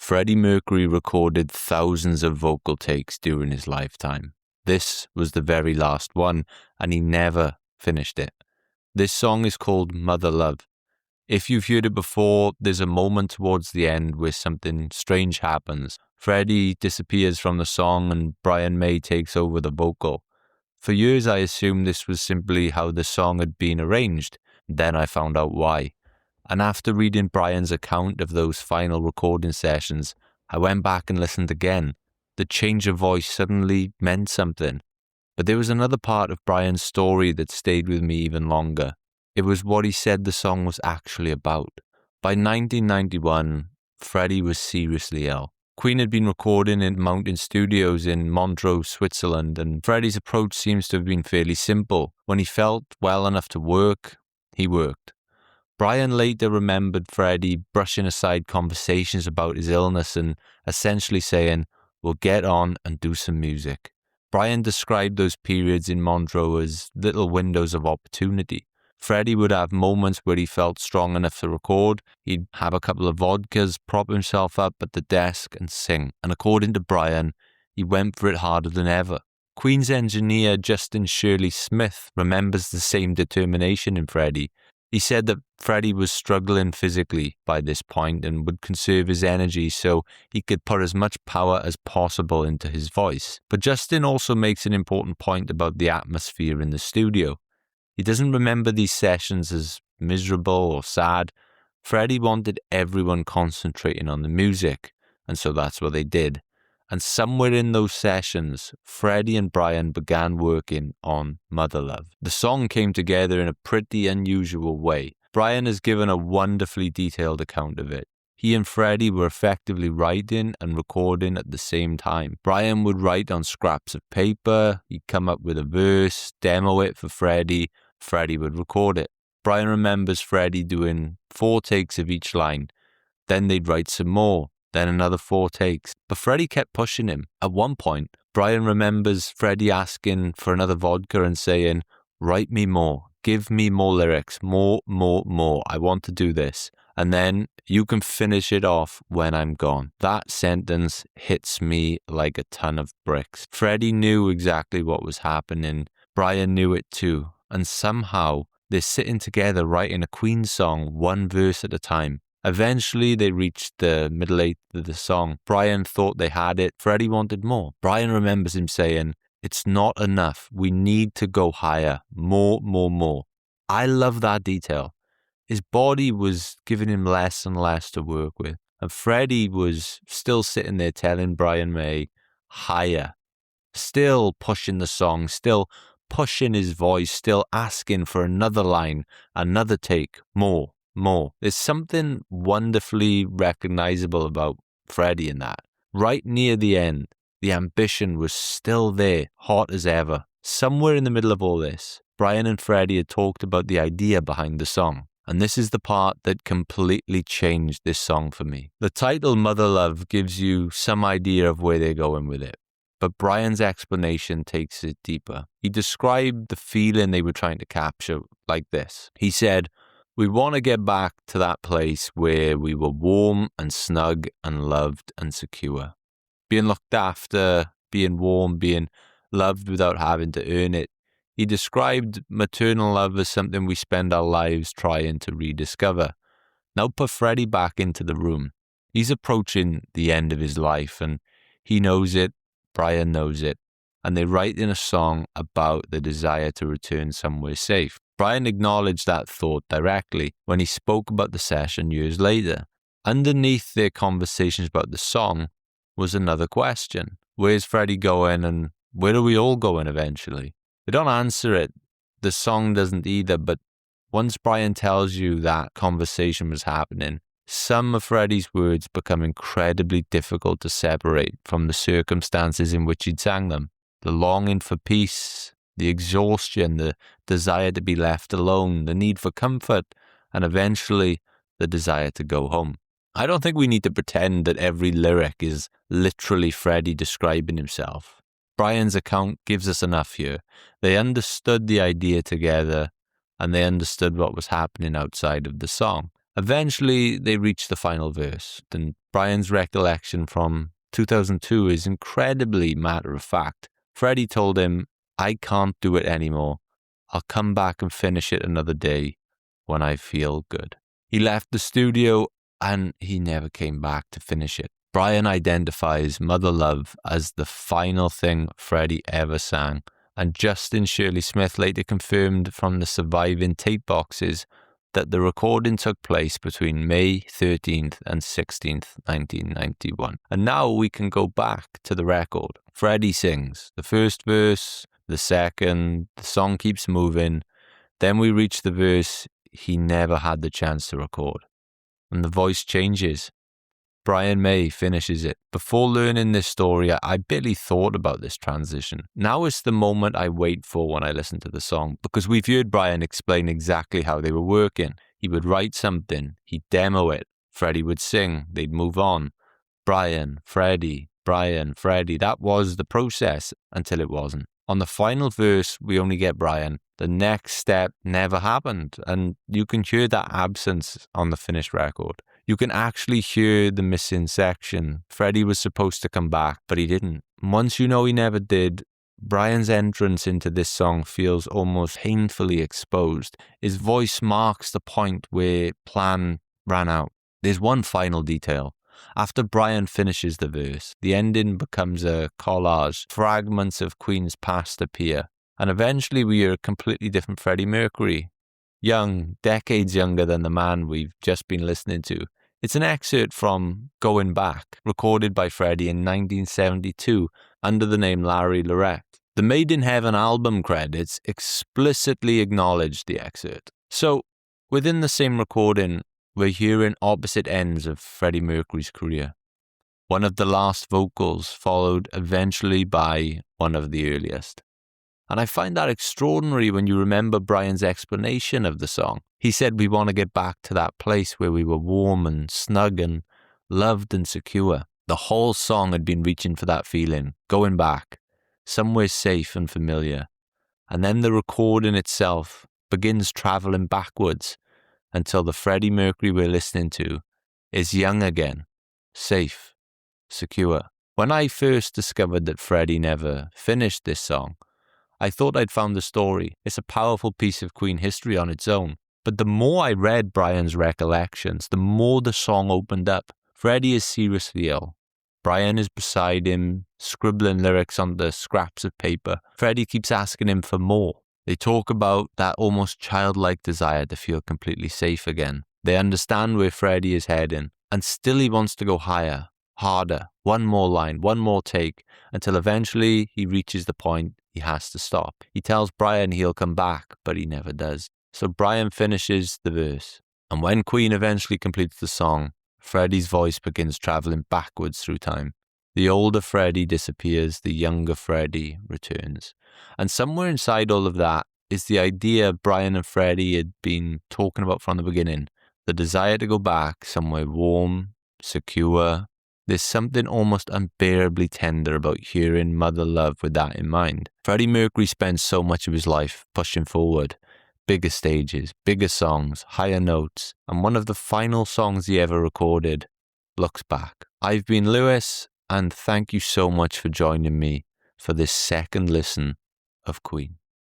Freddie Mercury recorded thousands of vocal takes during his lifetime. This was the very last one, and he never finished it. This song is called Mother Love. If you've heard it before, there's a moment towards the end where something strange happens. Freddie disappears from the song and Brian May takes over the vocal. For years I assumed this was simply how the song had been arranged. Then I found out why. And after reading Brian's account of those final recording sessions, I went back and listened again. The change of voice suddenly meant something. But there was another part of Brian's story that stayed with me even longer. It was what he said the song was actually about. By 1991, Freddie was seriously ill. Queen had been recording in mountain studios in Montreux, Switzerland, and Freddie's approach seems to have been fairly simple. When he felt well enough to work, he worked. Brian later remembered Freddie brushing aside conversations about his illness and essentially saying, "We'll get on and do some music." Brian described those periods in Montreux as little windows of opportunity. Freddie would have moments where he felt strong enough to record. He'd have a couple of vodkas, prop himself up at the desk and sing. And according to Brian, he went for it harder than ever. Queen's engineer Justin Shirley Smith remembers the same determination in Freddie. He said that Freddie was struggling physically by this point and would conserve his energy so he could put as much power as possible into his voice. But Justin also makes an important point about the atmosphere in the studio. He doesn't remember these sessions as miserable or sad. Freddie wanted everyone concentrating on the music, and so that's what they did. And somewhere in those sessions, Freddie and Brian began working on Mother Love. The song came together in a pretty unusual way. Brian has given a wonderfully detailed account of it. He and Freddie were effectively writing and recording at the same time. Brian would write on scraps of paper, he'd come up with a verse, demo it for Freddie. Freddie would record it. Brian remembers Freddie doing 4 takes of each line. Then they'd write some more, then another 4 takes. But Freddie kept pushing him. At one point, Brian remembers Freddie asking for another vodka and saying, "Write me more, give me more lyrics, more. I want to do this. And then you can finish it off when I'm gone." That sentence hits me like a ton of bricks. Freddie knew exactly what was happening. Brian knew it too. And somehow they're sitting together writing a Queen song, 1 verse at a time. Eventually they reached the middle 8th of the song. Brian thought they had it. Freddie wanted more. Brian remembers him saying, "It's not enough. We need to go higher. More. I love that detail. His body was giving him less and less to work with. And Freddie was still sitting there telling Brian May, higher. Still pushing the song, still pushing his voice, still asking for another line, another take, more. There's something wonderfully recognizable about Freddie in that. Right near the end, the ambition was still there, hot as ever. Somewhere in the middle of all this, Brian and Freddie had talked about the idea behind the song. And this is the part that completely changed this song for me. The title Mother Love gives you some idea of where they're going with it. But Brian's explanation takes it deeper. He described the feeling they were trying to capture like this. He said, "We want to get back to that place where we were warm and snug and loved and secure. Being looked after, being warm, being loved without having to earn it." He described maternal love as something we spend our lives trying to rediscover. Now put Freddie back into the room. He's approaching the end of his life and he knows it. Brian knows it, and they write in a song about the desire to return somewhere safe. Brian acknowledged that thought directly when he spoke about the session years later. Underneath their conversations about the song was another question. Where's Freddie going and where are we all going eventually? They don't answer it. The song doesn't either, but once Brian tells you that conversation was happening, some of Freddie's words become incredibly difficult to separate from the circumstances in which he'd sang them. The longing for peace, the exhaustion, the desire to be left alone, the need for comfort, and eventually the desire to go home. I don't think we need to pretend that every lyric is literally Freddie describing himself. Brian's account gives us enough here. They understood the idea together, and they understood what was happening outside of the song. Eventually, they reached the final verse. Then Brian's recollection from 2002 is incredibly matter-of-fact. Freddie told him, "I can't do it anymore. I'll come back and finish it another day when I feel good." He left the studio and he never came back to finish it. Brian identifies Mother Love as the final thing Freddie ever sang, and Justin Shirley Smith later confirmed from the surviving tape boxes that the recording took place between May 13th and 16th, 1991. And now we can go back to the record. Freddie sings the first verse, the second, the song keeps moving. Then we reach the verse he never had the chance to record. And the voice changes. Brian May finishes it. Before learning this story, I barely thought about this transition. Now it's the moment I wait for when I listen to the song, because we've heard Brian explain exactly how they were working. He would write something, he'd demo it, Freddie would sing, they'd move on. Brian, Freddie, that was the process until it wasn't. On the final verse, we only get Brian. The next step never happened, and you can hear that absence on the finished record. You can actually hear the missing section. Freddie was supposed to come back, but he didn't. Once you know he never did, Brian's entrance into this song feels almost painfully exposed. His voice marks the point where plan ran out. There's one final detail. After Brian finishes the verse, the ending becomes a collage. Fragments of Queen's past appear, and eventually we hear a completely different Freddie Mercury. Young, decades younger than the man we've just been listening to. It's an excerpt from Going Back, recorded by Freddie in 1972 under the name Larry Lorette. The Made in Heaven album credits explicitly acknowledge the excerpt. So, within the same recording, we're hearing opposite ends of Freddie Mercury's career. One of the last vocals followed eventually by one of the earliest. And I find that extraordinary when you remember Brian's explanation of the song. He said, "We want to get back to that place where we were warm and snug and loved and secure." The whole song had been reaching for that feeling, going back, somewhere safe and familiar. And then the recording itself begins traveling backwards until the Freddie Mercury we're listening to is young again, safe, secure. When I first discovered that Freddie never finished this song, I thought I'd found the story. It's a powerful piece of Queen history on its own. But the more I read Brian's recollections, the more the song opened up. Freddie is seriously ill. Brian is beside him, scribbling lyrics on the scraps of paper. Freddie keeps asking him for more. They talk about that almost childlike desire to feel completely safe again. They understand where Freddie is heading, and still he wants to go higher, harder, one more line, one more take, until eventually he reaches the point he has to stop. He tells Brian he'll come back, but he never does. So Brian finishes the verse. And when Queen eventually completes the song, Freddie's voice begins traveling backwards through time. The older Freddie disappears, the younger Freddie returns. And somewhere inside all of that is the idea Brian and Freddie had been talking about from the beginning. The desire to go back somewhere warm, secure. There's something almost unbearably tender about hearing Mother Love with that in mind. Freddie Mercury spends so much of his life pushing forward. Bigger stages, bigger songs, higher notes. And one of the final songs he ever recorded looks back. I've been Lewis, and thank you so much for joining me for this second listen of Queen.